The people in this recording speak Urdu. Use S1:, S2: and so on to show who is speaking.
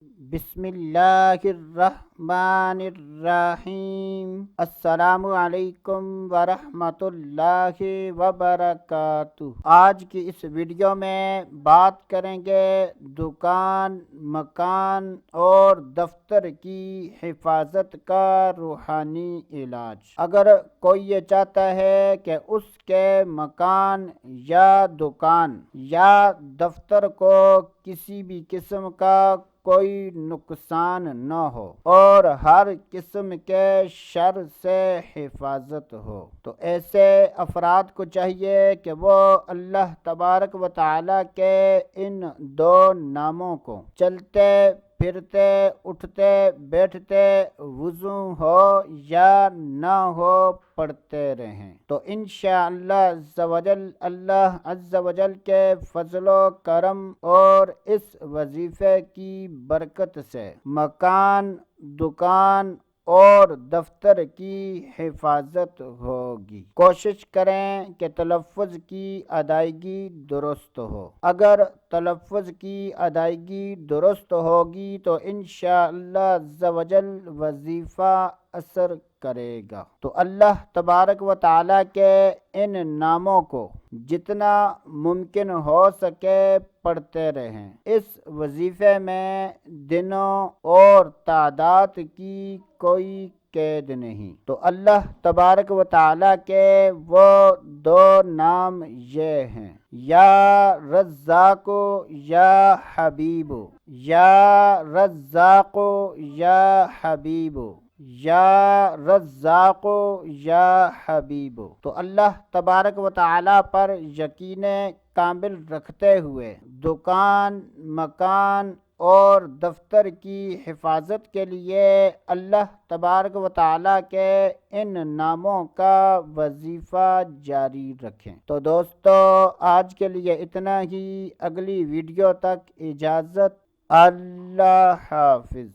S1: بسم اللہ الرحمن الرحیم۔ السلام علیکم ورحمۃ اللہ وبرکاتہ۔ آج کی اس ویڈیو میں بات کریں گے دکان، مکان اور دفتر کی حفاظت کا روحانی علاج۔ اگر کوئی یہ چاہتا ہے کہ اس کے مکان یا دکان یا دفتر کو کسی بھی قسم کا کوئی نقصان نہ ہو اور ہر قسم کے شر سے حفاظت ہو، تو ایسے افراد کو چاہیے کہ وہ اللہ تبارک و تعالیٰ کے ان دو ناموں کو چلتے پھرتے اٹھتے بیٹھتے وضو ہو یا نہ ہو پڑھتے رہیں، تو انشاءاللہ اللہ عز و جل کے فضل و کرم اور اس وظیفے کی برکت سے مکان، دکان اور دفتر کی حفاظت ہوگی۔ کوشش کریں کہ تلفظ کی ادائیگی درست ہو۔ اگر تلفظ کی ادائیگی درست ہوگی تو انشاءاللہ عز و جل وظیفہ اثر کرے گا۔ تو اللہ تبارک و تعالیٰ کے ان ناموں کو جتنا ممکن ہو سکے پڑھتے رہیں۔ اس وظیفے میں دنوں اور تعداد کی کوئی قید نہیں۔ تو اللہ تبارک و تعالیٰ کے وہ دو نام یہ ہیں: یا رزاق یا حبیب، یا رزاق یا حبیب، یا رزاق یا حبیب۔ تو اللہ تبارک و تعالیٰ پر یقین کامل رکھتے ہوئے دکان، مکان اور دفتر کی حفاظت کے لیے اللہ تبارک و تعالیٰ کے ان ناموں کا وظیفہ جاری رکھیں۔ تو دوستو، آج کے لیے اتنا ہی۔ اگلی ویڈیو تک اجازت۔ اللہ حافظ۔